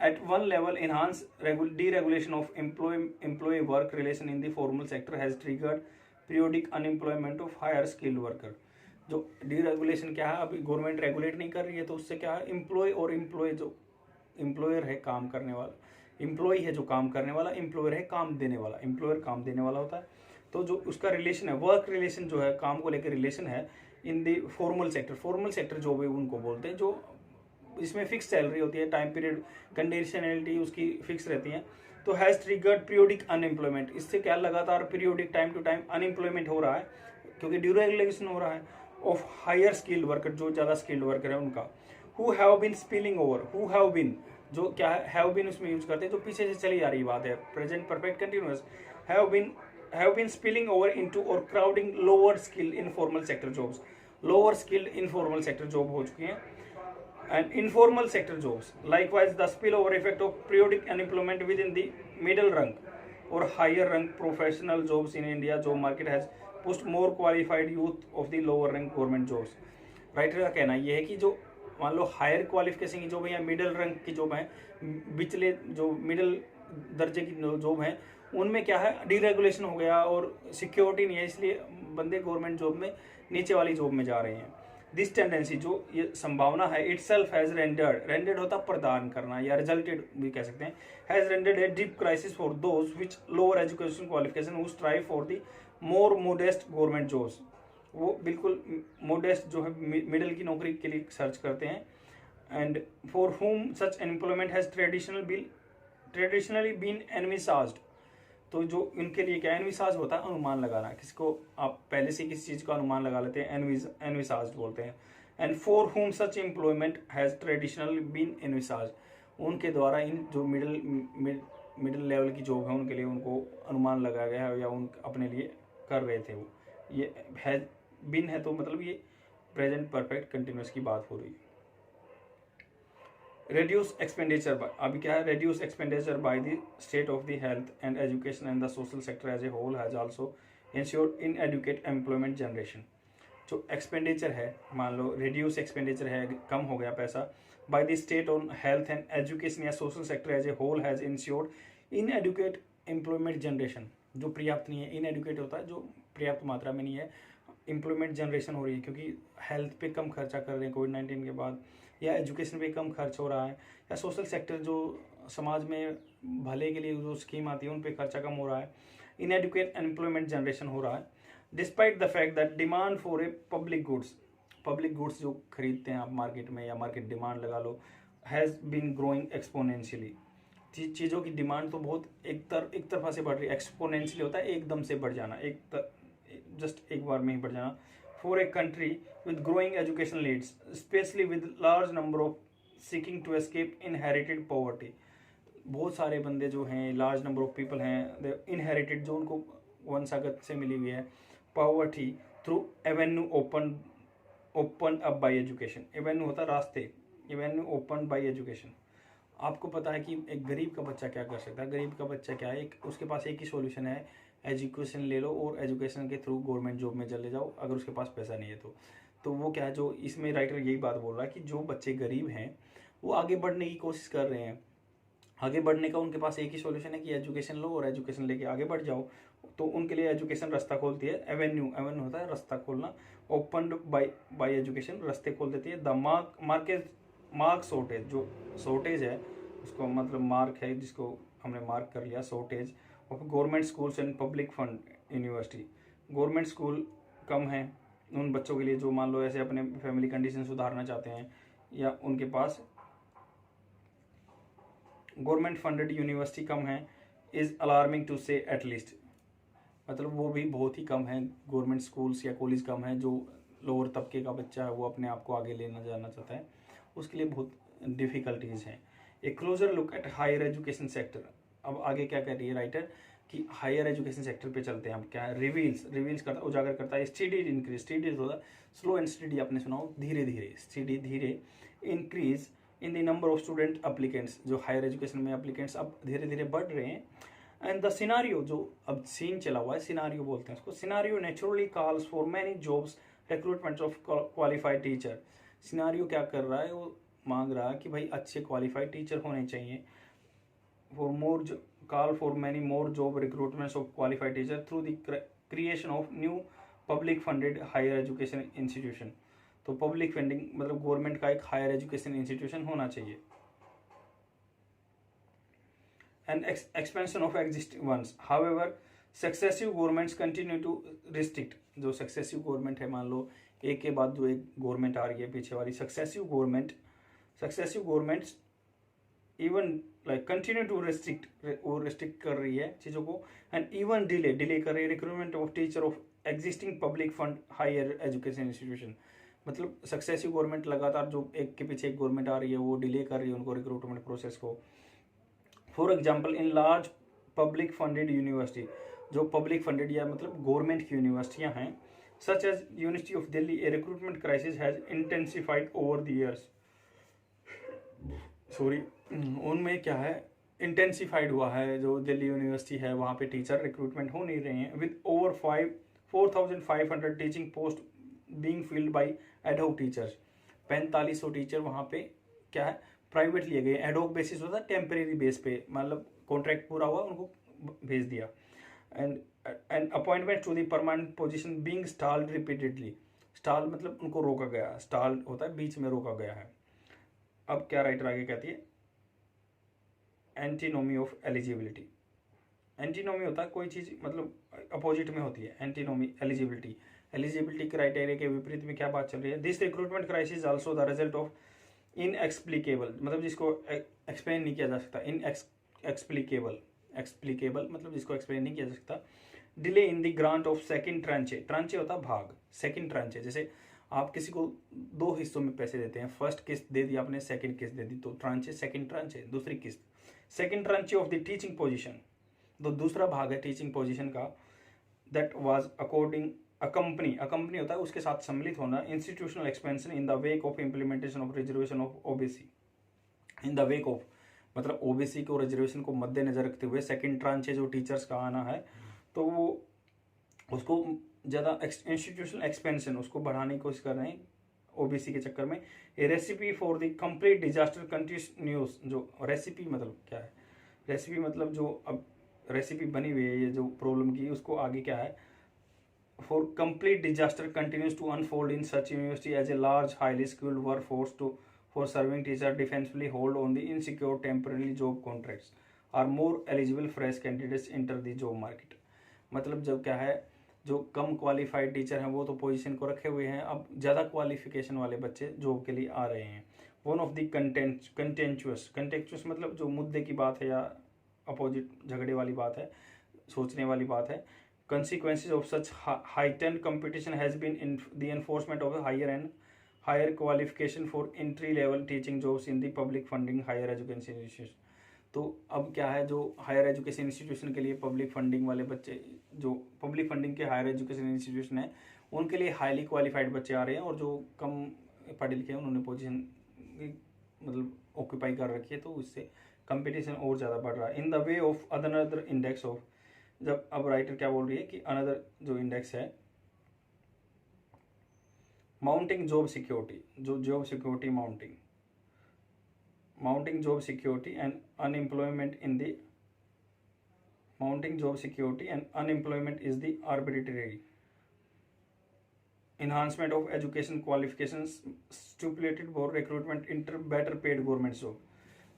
At one level enhance deregulation of employ work relation in the formal sector has triggered periodic unemployment of higher skilled worker. जो डीरेगुलेशन क्या है, अभी गवर्नमेंट रेगुलेट नहीं कर रही है तो उससे क्या है, एम्प्लॉय और एम्प्लॉय जो एम्प्लॉयर है काम करने वाला, एम्प्लॉय है जो काम करने वाला, एम्प्लॉयर है काम देने वाला, एम्प्लॉयर काम देने वाला होता है। तो जो उसका रिलेशन है, वर्क रिलेशन जो है, काम को लेकर रिलेशन है इन the formal sector, formal sector जो भी उनको बोलते हैं, जो इसमें फिक्स सैलरी होती है, टाइम पीरियड कंडीशनलिटी उसकी फिक्स रहती है। तो हैज ट्रिगर्ड पीरियोडिक अनएम्प्लॉयमेंट, इससे क्या लगातार periodic time to time unemployment हो रहा है, क्योंकि ड्यूरेगुलेशन हो रहा है ऑफ हायर स्किल्ड वर्कर, जो ज़्यादा स्किल्ड वर्कर है उनका। Who have been spilling over, who have been जो क्या है, हैव बीन उसमें यूज करते हैं, जो पीछे से चली आ रही बात है, present perfect continuous, have been spilling over into और crowding lower skill informal sector jobs, lower skilled informal sector job हो चुकी हैं and informal sector jobs. Likewise, the spillover effect of periodic unemployment within the middle rung or higher rung professional jobs in India job market has pushed more qualified youth of the lower rank government jobs. Writer का कहना यह है कि जो मान लो higher qualification की job है या मिडिल रैंक की जॉब है, बिचले जो मिडिल दर्जे की जॉब है, उनमें क्या है, डीरेगुलेशन हो गया और सिक्योरिटी नहीं है, इसलिए बंदे गवर्नमेंट जॉब में नीचे वाली जॉब में जा रहे हैं। दिस टेंडेंसी, जो ये संभावना है, इट सेल्फ हैज रेंडेड होता प्रदान करना या रिजल्टेड भी कह सकते हैं, has rendered a deep crisis for those which lower education qualification who strive for the more modest government jobs. वो बिल्कुल मोडेस्ट जो है मिडिल की नौकरी के लिए सर्च करते हैं। And for whom such employment has traditionally been envisaged, तो जो इनके लिए क्या एनविसाज होता है, अनुमान लगाना, किसको आप पहले से किसी चीज का अनुमान लगा लेते हैं, एनविसाज बोलते हैं। And for home such employment has traditionally been envisage, उनके द्वारा इन जो मिडिल लेवल की जॉब है उनके लिए उनको अनुमान लगाया गया है या उन अपने लिए कर रहे थे वो। ये हैज बीन है तो मतलब ये प्रेजेंट परफेक्ट कंटिन्यूस की बात हो रही है। reduce expenditure by, अभी क्या है, reduce expenditure by the state of the health and education and the social sector as a whole has also ensured inadequate employment generation। जो एक्सपेंडिचर है, मान लो रिड्यूस एक्सपेंडिचर है, कम हो गया पैसा, by the state on health and education या social sector as a whole has ensured inadequate employment generation, जो पर्याप्त नहीं है, इनएडुकेट होता है जो पर्याप्त मात्रा में नहीं है, एम्प्लॉयमेंट जनरेशन हो रही है, क्योंकि हेल्थ पे कम खर्चा कर रहे हैं कोविड-19 के बाद, या एजुकेशन पे कम खर्च हो रहा है, या सोशल सेक्टर जो समाज में भले के लिए जो स्कीम आती है उन पे खर्चा कम हो रहा है, इनएडुकेट एम्प्लॉयमेंट जनरेशन हो रहा है। Despite the fact that demand for a public goods जो खरीदते हैं आप मार्केट में या मार्केट डिमांड लगा लो, हैज़ बीन ग्रोइंग एक्सपोनेंशियली, चीज़ों की डिमांड तो बहुत एक तरफा से बढ़ रही है, एक्सपोनेंशियली होता है एकदम से बढ़ जाना, जस्ट एक बार में ही बढ़ जाना। For a country with growing education needs, especially with large number of seeking to escape inherited poverty, बहुत सारे बंदे जो हैं, लार्ज नंबर ऑफ पीपल हैं इनहेरिटेड, जो उनको वंशागत से मिली हुई है poverty, through Avenue open up by education. Avenue होता रास्ते, एवेन्यू ओपन बाय एजुकेशन। आपको पता है कि एक गरीब का बच्चा क्या कर सकता है, गरीब का बच्चा क्या है, उसके पास एक ही सॉल्यूशन है, एजुकेशन ले लो और एजुकेशन के थ्रू गवर्नमेंट जॉब में चले जाओ, अगर उसके पास पैसा नहीं है तो वो क्या है, जो इसमें राइटर यही बात बोल रहा है कि जो बच्चे गरीब हैं वो आगे बढ़ने की कोशिश कर रहे हैं, आगे बढ़ने का उनके पास एक ही सॉल्यूशन है कि एजुकेशन लो और एजुकेशन लेके आगे बढ़ जाओ, तो उनके लिए एजुकेशन रास्ता खोलती है। एवेन्यू होता है रास्ता खोलना, ओपन बाय एजुकेशन रास्ते खोल देती है। द मार्क शॉर्टेज, जो शॉर्टेज है उसको मतलब मार्क है जिसको हमने मार्क कर लिया, shortage of government schools and public fund university, government school कम है उन बच्चों के लिए जो मान लो ऐसे अपने फैमिली कंडीशन सुधारना चाहते हैं, या उनके पास गवर्नमेंट फंडेड यूनिवर्सिटी कम है, इज अलार्मिंग टू से एट लीस्ट, मतलब वो भी बहुत ही कम है, गवर्नमेंट स्कूल्स या कॉलेज कम है, जो लोअर तबके का बच्चा है वो अपने आप को आगे लेना जाना चाहता है उसके लिए बहुत डिफ़िकल्टीज हैं। A closer look at higher education sector, अब आगे क्या कह रही है राइटर कि हायर एजुकेशन सेक्टर पे चलते हैं हम, क्या है, रिवील्स करता, उजागर करता है स्टडी इंक्रीज, स्टडी होता स्लो एंड स्टडी, आपने सुना हो धीरे धीरे, स्टडी धीरे increase in the number of student applicants, जो हायर एजुकेशन में अप्लीकेंट्स अब धीरे धीरे बढ़ रहे हैं। एंड द सिनारियो, जो अब सीन चला हुआ है, सिनारियो बोलते हैं उसको, scenario naturally calls for many jobs recruitment of qualified teacher. Scenario क्या कर रहा है, वो मांग रहा है कि भाई अच्छे क्वालिफाइड टीचर होने चाहिए, for more call for many more job recruitments of qualified teacher through the creation of new public funded higher education institution. तो पब्लिक फंडिंग मतलब गवर्नमेंट का एक हायर एजुकेशन इंस्टीट्यूशन होना चाहिए। and expansion of existing ones. However, successive governments continue to restrict. जो successive government है, मान लो एक के बाद जो एक गवर्नमेंट आ रही है पीछे वाली, successive governments even like continue to restrict, वो restrict कर रही है चीज़ों को, and even delay कर रही है recruitment of teacher of existing public fund higher education institution. मतलब सक्सेसिव गवर्नमेंट लगातार जो एक के पीछे एक गवर्नमेंट आ रही है वो डिले कर रही है उनको रिक्रूटमेंट प्रोसेस को. For example, in large public funded university, जो पब्लिक फंडेड या मतलब गवर्नमेंट की यूनिवर्सिटियां हैं, such as university of Delhi, a recruitment crisis has intensified over the years. Sorry, उनमें क्या है, इंटेंसिफाइड हुआ है. जो दिल्ली यूनिवर्सिटी है वहाँ पे टीचर रिक्रूटमेंट हो नहीं रहे हैं, with over 4,500 teaching post being filled by ad hoc teachers. 4500 teacher वहाँ पे क्या है प्राइवेट लिए गए. एडहॉक बेसिस होता है, टेम्परेरी बेस पे, मतलब कॉन्ट्रैक्ट पूरा हुआ उनको भेज दिया. And appointment to the permanent position being stalled repeatedly. Stall मतलब उनको रोका गया, स्टॉल होता है बीच में रोका गया है. अब क्या राइटर आगे कहती है, एंटीनोमी ऑफ एलिजिबिलिटी. एंटीनोमी होता है कोई चीज मतलब अपोजिट में होती है. एंटीनोमी एलिजिबिलिटी, एलिजिबिलिटी क्राइटेरिया के विपरीत में क्या बात चल रही है. This recruitment crisis also the result of inexplicable, मतलब जिसको एक्सप्लेन नहीं किया जा सकता. एक्सप्लिकेबल मतलब जिसको एक्सप्लेन नहीं किया जा सकता. Delay in the grant of second tranche. Tranche होता है भाग, सेकंड ट्रांचे. जैसे आप किसी को 2 हिस्सों में पैसे देते हैं, फर्स्ट किस्त दे दी आपने, सेकंड किस्त दे दी, तो ट्रांचे, सेकंड ट्रांचे, दूसरी किस्त. Second tranche of the teaching position, तो दूसरा भाग है टीचिंग पोजीशन का. दैट वाज अकॉर्डिंग अकम्पनी होता है उसके साथ सम्मिलित होना. Institutional expansion in the wake of implementation of reservation of OBC. In the wake of मतलब ओबीसी को रिजर्वेशन को मद्देनजर रखते हुए सेकंड ट्रांचे जो टीचर्स का आना है, तो वो उसको ज़्यादा इंस्टीट्यूशनल एक्सपेंशन उसको बढ़ाने की कोशिश कर रहे हैं ओबीसी के चक्कर में. A recipe for the complete disaster continues. जो रेसिपी मतलब क्या है, रेसिपी मतलब जो अब रेसिपी बनी हुई है ये जो प्रॉब्लम की, उसको आगे क्या है, for complete disaster continues to unfold in such university as a large highly skilled workforce for serving teacher defensively hold on the insecure temporary job contracts are more eligible fresh candidates enter the job market. मतलब जब क्या है, जो कम qualified teacher हैं वो तो position को रखे हुए हैं, अब ज़्यादा क्वालिफिकेशन वाले बच्चे जॉब के लिए आ रहे हैं. वन ऑफ द कंटेंचुअस मतलब जो मुद्दे की बात है या अपोजिट झगड़े वाली बात है, सोचने वाली बात है. Consequences of such heightened competition has been in the enforcement of higher qualification for entry-level teaching jobs in the public funding higher education institutions. तो अब क्या है, जो हायर एजुकेशन इंस्टीट्यूशन के लिए पब्लिक फंडिंग वाले बच्चे, जो पब्लिक फंडिंग के हायर एजुकेशन इंस्टीट्यूशन है, उनके लिए हाईली क्वालिफाइड बच्चे आ रहे हैं, और जो कम पढ़े लिखे हैं उन्होंने पोजीशन मतलब ऑक्यूपाई कर रखी है, तो उससे कंपटीशन और ज़्यादा बढ़ रहा है. In the way of another index of, जब अब राइटर क्या बोल रही है कि अनदर जो इंडेक्स है, माउंटिंग जॉब सिक्योरिटी, जो job security mounting job security and unemployment in the mounting job security and unemployment is the arbitrary enhancement of education qualifications stipulated for recruitment into better paid government job.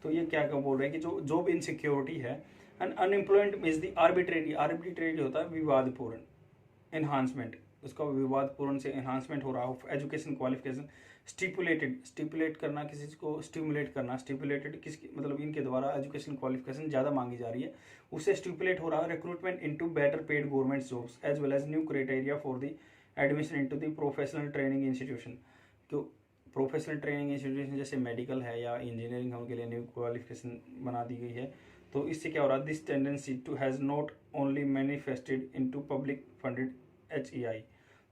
तो ये क्या बोल रहे हैं कि जो job insecurity है and unemployment is the arbitrary होता है विवादपूर्ण. एनहांसमेंट, उसका विवादपूर्ण से एनहांसमेंट हो रहा हो. एजुकेशन क्वालिफिकेशन स्टिपुलेट करना, किसी चीज़ को स्टिमुलेट करना. स्टिपुलेटेड किसकी मतलब इनके द्वारा एजुकेशन क्वालिफिकेशन ज़्यादा मांगी जा रही है, उससे स्टिपुलेट हो रहा है recruitment into better paid government jobs as well as new criteria for the admission into the professional training institution. तो प्रोफेशनल ट्रेनिंग इंस्टीट्यूशन जैसे मेडिकल है या इंजीनियरिंग है, उनके लिए न्यू क्वालिफिकेशन बना दी गई है. तो इससे क्या हो रहा है, this tendency to has not only manifested into public funded HEI.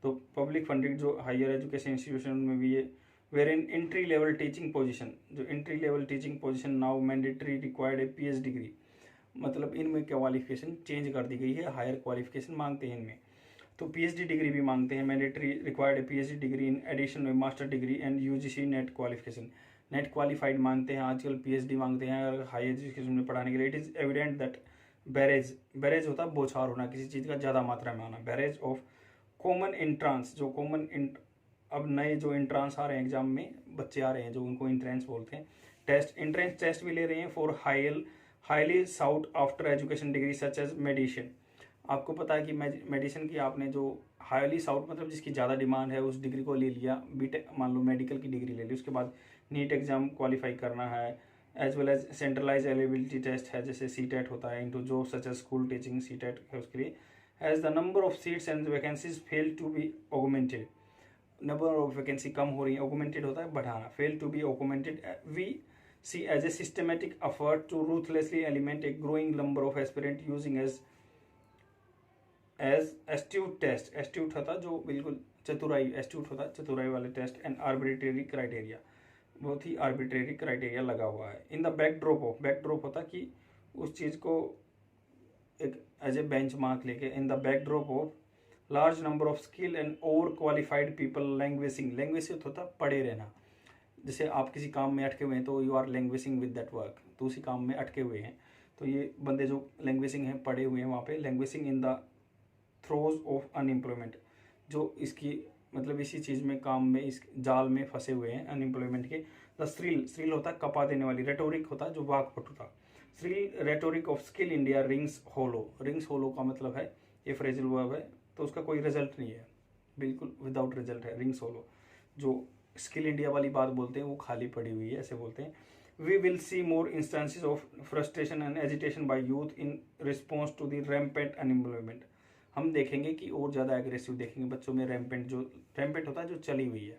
तो पब्लिक फंडेड जो हायर एजुकेशन इंस्टीट्यूशन में भी ये were in entry level teaching position, जो entry level teaching position now mandatory required a PhD degree. मतलब इनमें qualification change कर दी गई है, हायर क्वालिफिकेशन मांगते हैं इनमें, तो PhD डिग्री भी मांगते हैं. Mandatory required PhD degree in addition में master degree and UGC NET qualification. NET qualified मांगते हैं आजकल, PhD मांगते हैं अगर हाई एजुकेशन में पढ़ाने के लिए. It is evident that barrage होता है बौछार होना, किसी चीज़ का ज़्यादा मात्रा में आना. बैरेज ऑफ कॉमन एंट्रांस, जो अब नए जो एंट्रांस आ रहे हैं एग्जाम में, बच्चे आ रहे हैं जो उनको एंट्रेंस बोलते हैं. एंट्रेंस टेस्ट भी ले रहे हैं for highly sought after education degree such as medicine. आपको पता है कि मेडिसिन की आपने जो हाईली साउट मतलब जिसकी ज़्यादा डिमांड है उस डिग्री को ले लिया, बीटेक मान लो मेडिकल की डिग्री ले ली, उसके बाद नीट एग्जाम क्वालिफाई करना है, as well as centralize eligibility test है जैसे सीटेट होता है, इनटू जो such as school teaching CTET है उसके लिए, as the number of seats and vacancies fail to be augmented. Number of vacancy कम हो रही है, ऑगमेंटेड होता है बढ़ाना, fail to be augmented, we see as a systematic effort to ruthlessly eliminate a growing number of aspirant using as astute test। astute होता जो बिल्कुल चतुराई, astute होता चतुराई वाले टेस्ट, एंड arbitrary criteria, बहुत ही arbitrary criteria लगा हुआ है। इन द बैकड्रॉप ऑफ, बैकड्रॉप होता कि उस चीज़ को एक एज ए बेंच मार्क लेके, in the backdrop of large number of skill and over qualified people languishing. Languish होता पढ़े रहना, जैसे आप किसी काम में अटके हुए हैं तो you are languishing with that work, तो उसी काम में अटके हुए हैं, तो ये बंदे जो लैंग्वेजिंग हैं पढ़े हुए हैं वहाँ पे, languishing in the throes of unemployment, जो इसकी मतलब इसी चीज़ में काम में इस जाल में फंसे हुए हैं अनएम्प्लॉयमेंट के। द स्रिल, स्रिल होता है कपा देने वाली, रेटोरिक होता है जो वाकपटु था, shrill rhetoric of skill India rings hollow. Rings hollow का मतलब है ये फ्रेजल वर्ब है तो उसका कोई रिजल्ट नहीं है, बिल्कुल विदाउट रिजल्ट है रिंग्स होलो। जो स्किल इंडिया वाली बात बोलते हैं वो खाली पड़ी हुई है, ऐसे बोलते हैं। We will see more instances of frustration and agitation by youth in response to the rampant unemployment. हम देखेंगे कि और ज़्यादा एग्रेसिव देखेंगे बच्चों में रैम्पेंट, जो रैम्पेंट होता है जो चली हुई है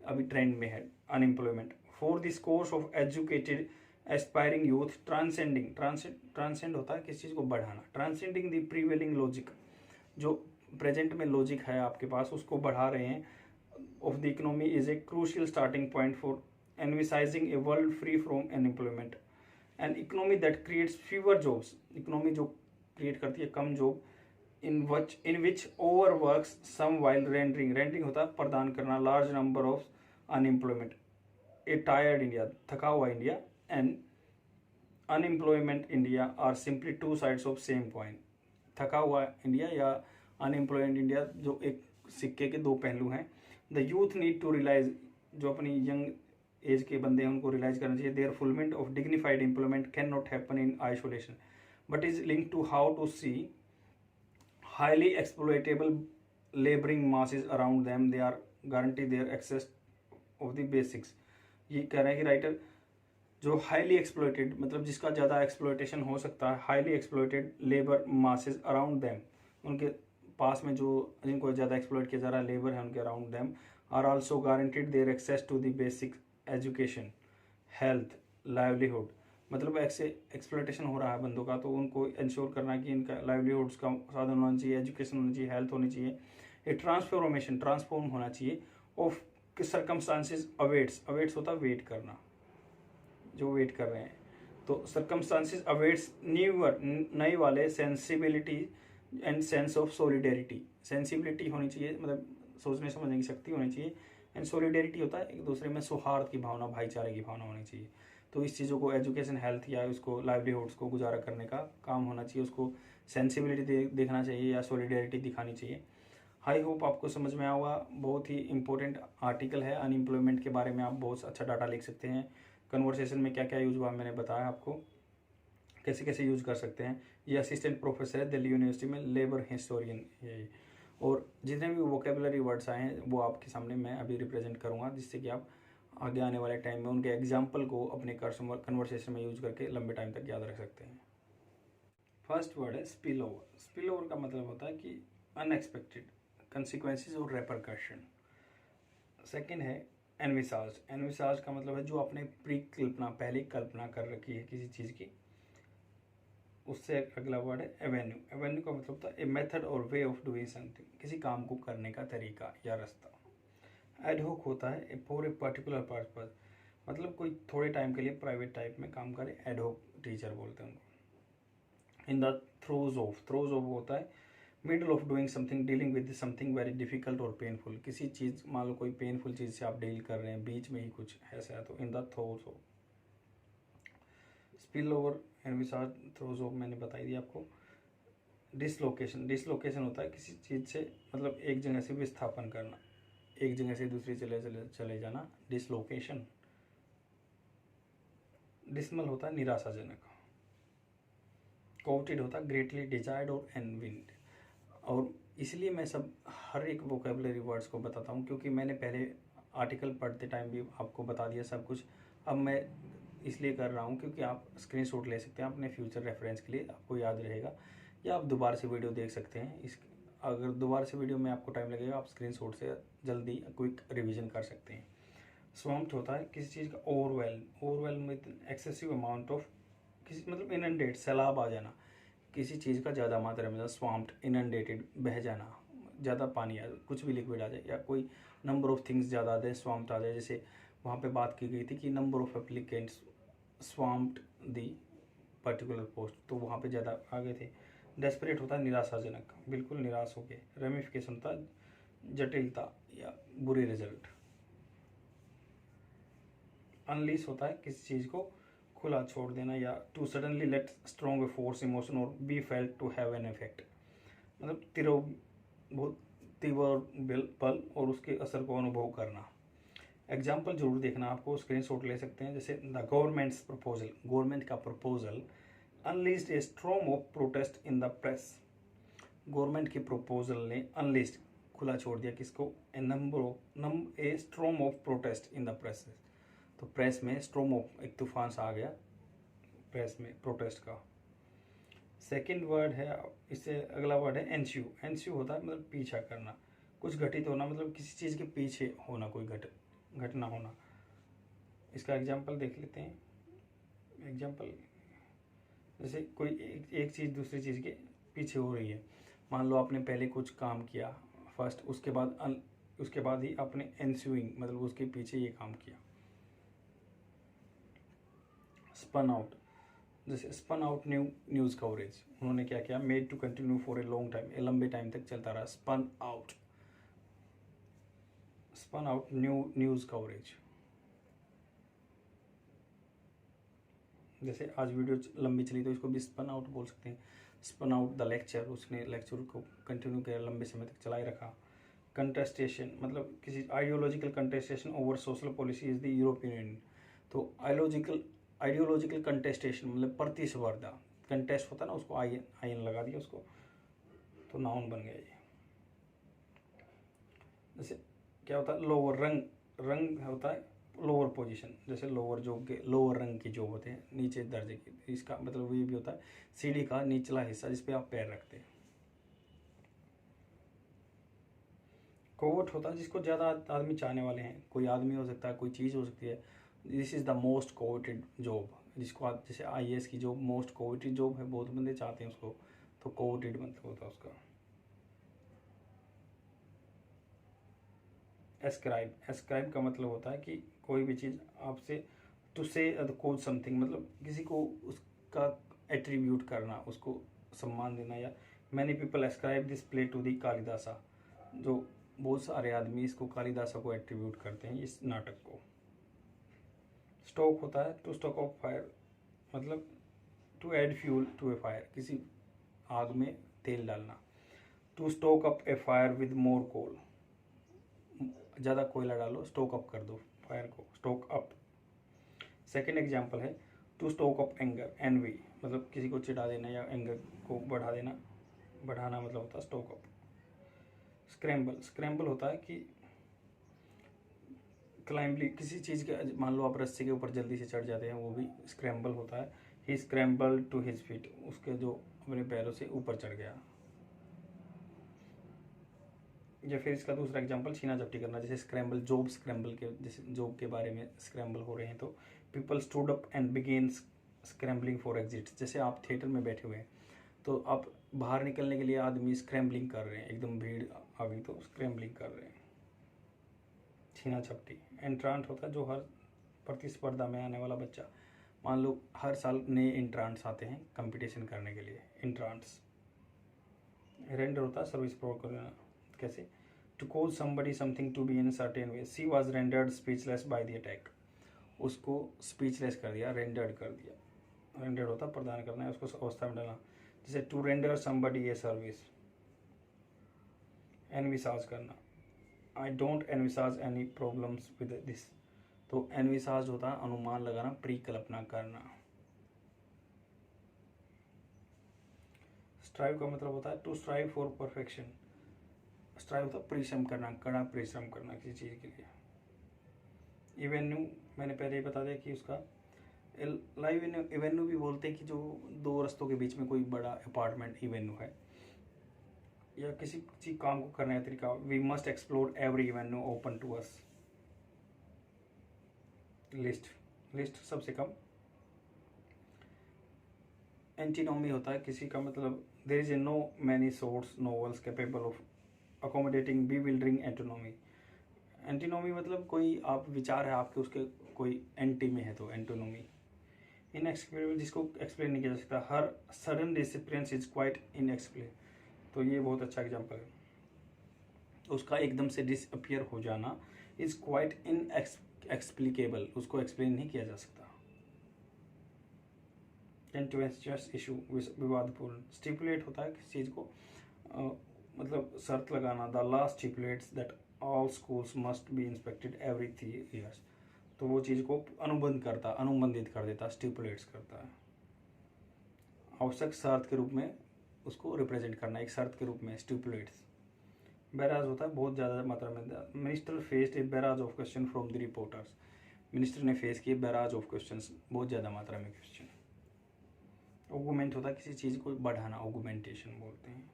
अभी ट्रेंड में है unemployment. For this course of educated aspiring youth transcending, transcend होता है किसी चीज़ को बढ़ाना, ट्रांसेंडिंग द प्रीवेलिंग लॉजिक, जो प्रेजेंट में लॉजिक है आपके पास उसको बढ़ा रहे हैं, of the economy is a crucial starting point for envisaging a world free from unemployment, an economy that creates fewer jobs, economy जो create करती है कम job, in which overworks some while rendering होता है प्रदान करना, large number of unemployment, a tired India थका हुआ India, and unemployment India are simply two sides of same coin। थका हुआ इंडिया या अनएम्प्लॉयड इंडिया जो एक सिक्के के दो पहलू हैं। The youth need to realise, जो अपनी यंग एज के बंदे हैं उनको रियलाइज करना चाहिए, their fulfilment of dignified employment can not happen in isolation but is link to how to see highly exploitable labouring masses around them, they are guarantee their access of the basics. ये कह रहे हैं कि writer जो highly exploited मतलब जिसका ज़्यादा exploitation हो सकता है, highly exploited labour masses around them, उनके पास में जो जिनको ज़्यादा एक्सप्लॉयट किया जा रहा है लेबर है उनके around them, are also guaranteed their access to the basic education health livelihood. मतलब ऐसे एक्सप्लॉयटेशन हो रहा है बंदों का तो उनको इंश्योर करना कि इनका लाइवलीहुड्स का साधन होना चाहिए, एजुकेशन होनी चाहिए, हेल्थ होनी चाहिए, ए ट्रांसफॉर्मेशन ट्रांसफॉर्म होना चाहिए ऑफ सर्कमस्टांसेस अवेट्स, अवेट्स होता है वेट करना, जो वेट कर रहे हैं, तो सर्कमस्टांसेस अवेट्स न्यूअर नए वाले sensibility and sense of solidarity, sensibility होनी चाहिए मतलब सोचने समझने की शक्ति होनी चाहिए, एंड सोलिडेरिटी होता है एक दूसरे में सौहार्द की भावना, भाईचारे की भावना होनी चाहिए। तो इस चीज़ों को एजुकेशन हेल्थ या उसको लाइवलीहुड्स को गुजारा करने का काम होना चाहिए, उसको सेंसिबिलिटी देखना चाहिए या सोलिडेरिटी दिखानी चाहिए। आई होप आपको समझ में आएगा, बहुत ही इंपॉर्टेंट आर्टिकल है अनएम्प्लॉयमेंट के बारे में, आप बहुत अच्छा डाटा लिख सकते हैं। कन्वर्सेशन में क्या क्या यूज हुआ मैंने बताया आपको, कैसे कैसे यूज कर सकते हैं। ये असिस्टेंट प्रोफेसर है दिल्ली यूनिवर्सिटी में, लेबर हिस्टोरियन ये, और जितने भी वोकेबुलरी वर्ड्स आए हैं वो आपके सामने मैं अभी रिप्रेजेंट करूँगा, जिससे कि आप आगे आने वाले टाइम में उनके एग्जाम्पल को अपने कन्वर्सेशन में यूज करके लंबे टाइम तक याद रख सकते हैं। फर्स्ट वर्ड है स्पिल ओवर। स्पिल ओवर का मतलब होता है कि अनएक्सपेक्टेड कंसिक्वेंसेस और रेपरकशन। सेकेंड है एनविसाज। एनविसाज का मतलब है जो आपने प्री कल्पना पहले कल्पना कर रखी है किसी चीज़ की, उससे अगला वर्ड है एवेन्यू। एवेन्यू का मतलब होता है ए मेथड और वे ऑफ डूइंग समथिंग, किसी काम को करने का तरीका या रास्ता। एडहोक होता है फॉर ए पर्टिकुलर पर्पज, मतलब कोई थोड़े टाइम के लिए प्राइवेट टाइप में काम करे, एडहोक टीचर बोलते हैं उनको। इन the throes of, throws of होता है middle of doing something, dealing with something very difficult और पेनफुल, किसी चीज़ मान लो कोई पेनफुल चीज़ से आप डील कर रहे हैं, बीच में ही कुछ ऐसा है तो इन the throes of. Spill over envisaged throws of मैंने बताई दी आपको। डिसलोकेशन, डिसलोकेशन होता है किसी चीज़ से मतलब एक जगह से विस्थापन करना, एक जगह से दूसरी चले जाना, डिसलोकेशन। डिसमल होता है निराशाजनक। कोटेड होता है ग्रेटली डिजायर्ड और एनविंड। और इसलिए मैं सब हर एक वोकेबलरी वर्ड्स को बताता हूँ, क्योंकि मैंने पहले आर्टिकल पढ़ते टाइम भी आपको बता दिया सब कुछ। अब मैं इसलिए कर रहा हूँ क्योंकि आप स्क्रीनशॉट ले सकते हैं अपने फ्यूचर रेफरेंस के लिए, आपको याद रहेगा, या आप दोबारा से वीडियो देख सकते हैं। इस अगर दोबारा से वीडियो में आपको टाइम लगेगा, आप स्क्रीनशॉट से जल्दी क्विक रिवीजन कर सकते हैं। स्वम्प्ड होता है किसी चीज़ का overwhelm with excessive amount of, किसी मतलब इनंडेट, सैलाब आ जाना, किसी चीज़ का ज़्यादा मात्रा में, स्वम्प्ड इनंडेटेड, बह जाना, ज़्यादा पानी आ, कुछ भी लिक्विड आ जाए, या कोई नंबर ऑफ थिंग्स ज़्यादा आ जाए, स्वम्प्ड आ जाए। जैसे वहाँ पे बात की गई थी कि number of applicants swamped the particular post, तो वहाँ पे ज़्यादा आगे थे। डेस्परेट होता है निराशाजनक, बिल्कुल निराश हो गए। रेमिफिकेशन होता है जटिलता या बुरे रिजल्ट। अनलीश होता है किसी चीज़ को खुला छोड़ देना, या to suddenly let strong force emotion और be felt to have an effect, मतलब बहुत तीव्र पल और उसके असर को अनुभव करना। एग्जाम्पल जरूर देखना, आपको स्क्रीनशॉट ले सकते हैं। जैसे द गवर्नमेंट्स प्रपोजल, गवर्नमेंट का proposal unleashed a storm of protest in the press. Government की प्रपोजल ने अनलीस्ड, खुला छोड़ दिया किसको, a storm of protest in the press. तो प्रेस में स्ट्रॉम ऑफ, एक तूफान सा आ गया प्रेस में प्रोटेस्ट का। सेकंड वर्ड है, इससे अगला वर्ड है एंस्यू। एंस्यू होता है मतलब पीछा करना, कुछ घटित होना, मतलब किसी चीज़ के पीछे होना, कोई घटना होना। इसका एग्जाम्पल देख लेते हैं। एग्जाम्पल जैसे कोई एक चीज़ दूसरी चीज़ के पीछे हो रही है। मान लो आपने पहले कुछ काम किया फर्स्ट, उसके बाद ही आपने एंस्यूइंग मतलब उसके पीछे ये काम किया। स्पन आउट, जैसे स्पन आउट न्यूज़ कवरेज, उन्होंने क्या किया, made to continue for a long time, a लंबे टाइम तक चलता रहा। Spun out news coverage. जैसे आज वीडियो लंबी चली तो इसको भी स्पन आउट बोल सकते हैं। स्पन आउट द लेक्चर, उसने लेक्चर को कंटिन्यू किया, लंबे समय तक चलाए रखा। कंटेस्टेशन मतलब किसी ideological contestation over social policy is the European union. तो आइडियोलॉजिकल कंटेस्टेशन मतलब प्रतिस्पर्धा, कंटेस्ट होता है ना, उसको आयन लगा दिया उसको, तो नाउन बन गया ये। जैसे क्या होता है, लोअर रंग होता है लोअर पोजीशन, जैसे लोअर रंग की जॉब होते हैं, नीचे दर्जे की, इसका मतलब ये भी होता है सीढ़ी का निचला हिस्सा जिस पे आप पैर रखते हैं। कोवर्ट होता है जिसको ज़्यादा आदमी चाहने वाले हैं, कोई आदमी हो सकता है, कोई चीज़ हो सकती है। This is the most coveted job, जिसको आप जैसे IAS की जॉब मोस्ट कोवेटेड जॉब है, बहुत बंदे चाहते हैं उसको, तो कोवेटेड मतलब होता है उसका। एस्क्राइब का मतलब होता है कि कोई भी चीज़ आपसे, टू से कोड समथिंग, मतलब किसी को उसका एट्रीब्यूट करना, उसको सम्मान देना। या many people ascribe this play to the Kalidasa, जो बहुत सारे आदमी इसको कालिदासा को एट्रीब्यूट करते हैं इस नाटक को। स्टोक होता है टू स्टोक ऑफ फायर, मतलब to add fuel to a fire, किसी आग में तेल डालना। To stoke up a fire with more coal, ज़्यादा कोयला डालो, स्टोक अप कर दो फायर को, स्टोक अप। सेकेंड एग्जाम्पल है to stoke up anger, envy मतलब किसी को चिढ़ा देना या एंगर को बढ़ाना मतलब होता है स्टोक अप। स्क्रैम्बल होता है कि क्लाइंबली, किसी चीज़ के, मान लो आप रस्सी के ऊपर जल्दी से चढ़ जाते हैं, वो भी स्क्रैम्बल होता है। ही स्क्रैम्बल टू हिज फीट, उसके जो अपने पैरों से ऊपर चढ़ गया। या फिर इसका दूसरा एग्जांपल छीना झपटी करना, जैसे स्क्रैम्बल के, जैसे जॉब के बारे में स्क्रैम्बल हो रहे हैं, तो people stood up and began scrambling for exit. जैसे आप थिएटर में बैठे हुए हैं तो आप बाहर निकलने के लिए आदमी स्क्रैम्बलिंग कर रहे हैं, एकदम भीड़ आ गई तो स्क्रैम्बलिंग कर रहे हैं। छीना झपटी। एंट्रांट होता है जो हर प्रतिस्पर्धा में आने वाला बच्चा, मान लो हर साल नए इंट्रांट्स आते हैं कंपटीशन करने के लिए, इंट्रांट्स। रेंडर होता है सर्विस प्रोवाइड करना, कैसे, to cause somebody something to be in certain way, she was rendered speechless by the attack, उसको स्पीचलेस कर दिया, रेंडर्ड कर दिया। रेंडर्ड होता प्रदान करना है, उसको अवस्था में डालना। जैसे to render somebody a service. Envisage करना, I don't envisage any problems with this, तो एनविसाज होता है अनुमान लगाना, परिकल्पना करना। स्ट्राइव का मतलब होता है to strive for perfection. Strive होता है परिश्रम करना, कड़ा परिश्रम करना किसी चीज़ के लिए। इवेन्यू मैंने पहले ही बता दिया कि उसका लाइव इवेन्यू भी बोलते हैं कि जो दो रस्तों के बीच में कोई बड़ा अपार्टमेंट इवेन्यू है, या किसी चीज काम को करने का तरीका। We must explore every avenue open to us. Least सबसे कम। एंटीनोमी होता है किसी का मतलब there is no many source novels capable of accommodating bewildering antinomy. Antinomy मतलब कोई आप विचार है आपके, उसके कोई एंटी में है तो एंटीनोमी। इनएक्सप्लेनेबल जिसको एक्सप्लेन नहीं किया जा सकता। Her sudden disappearance is quite inexplicable, तो ये बहुत अच्छा एग्जांपल है। उसका एकदम से डिसअपियर हो जाना इज क्वाइट इनएक्सप्लिकेबल, उसको एक्सप्लेन नहीं किया जा सकता। कंटेंचुअस इशू विवादपूर्ण। स्टिपुलेट होता है किसी चीज़ को मतलब शर्त लगाना। The law stipulates that all schools must be inspected every 3 years, तो वो चीज़ को अनुबंधित कर देता, स्टिपुलेट्स करता है। आवश्यक शर्त के रूप में उसको रिप्रेजेंट करना, एक शर्त के रूप में स्टिपुलेट्स। बैराज होता है बहुत ज़्यादा मात्रा में। Minister faced A barrage of question from the reporters. Minister ने फेस किए बैराज ऑफ क्वेश्चन, बहुत ज़्यादा मात्रा में क्वेश्चन। ऑगुमेंट होता है किसी चीज़ को बढ़ाना, ऑगुमेंटेशन बोलते हैं।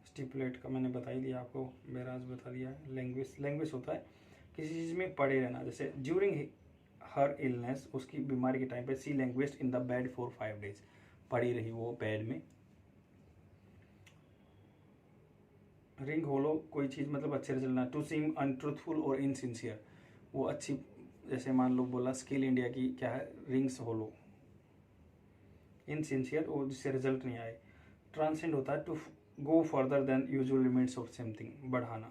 स्टिपुलेट का मैंने बता ही दिया आपको, बैराज बता दिया। लैंग्वेज होता है किसी चीज़ में पड़े रहना, जैसे ड्यूरिंग हर इलनेस, उसकी बीमारी के टाइम पे she languished in the bed for 5 days, पड़ी रही वो बेड में। रिंग होलो कोई चीज़ मतलब अच्छे से चलना। टू सीम अनट्रूथफुल और इनसिंसियर, वो अच्छी, जैसे मान लो बोला स्किल इंडिया की क्या है, रिंग्स होलो। इनसिंसियर और जिससे रिजल्ट नहीं आए। ट्रांसेंड होता है to go further than usual limits of something, बढ़ाना।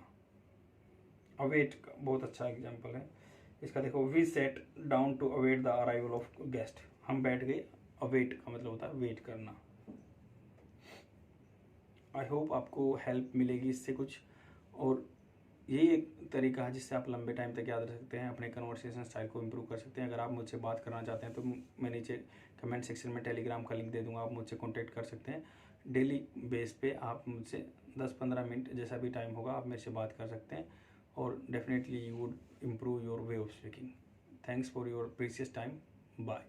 अवेट का बहुत अच्छा एग्जांपल है इसका, देखो we sat down to await the arrival of guest, हम बैठ गए। अवेट का मतलब होता है वेट करना। आई होप आपको हेल्प मिलेगी इससे कुछ, और यही एक तरीका है जिससे आप लंबे टाइम तक याद रख सकते हैं, अपने कन्वर्सेशन स्टाइल को इम्प्रूव कर सकते हैं। अगर आप मुझसे बात करना चाहते हैं तो मैं नीचे कमेंट सेक्शन में टेलीग्राम का लिंक दे दूंगा, आप मुझसे कॉन्टेक्ट कर सकते हैं। डेली बेस पे आप मुझसे 10-15 मिनट जैसा भी टाइम होगा आप मेरे से बात कर सकते हैं, और definitely you would improve your way of speaking. Thanks for your precious time. Bye.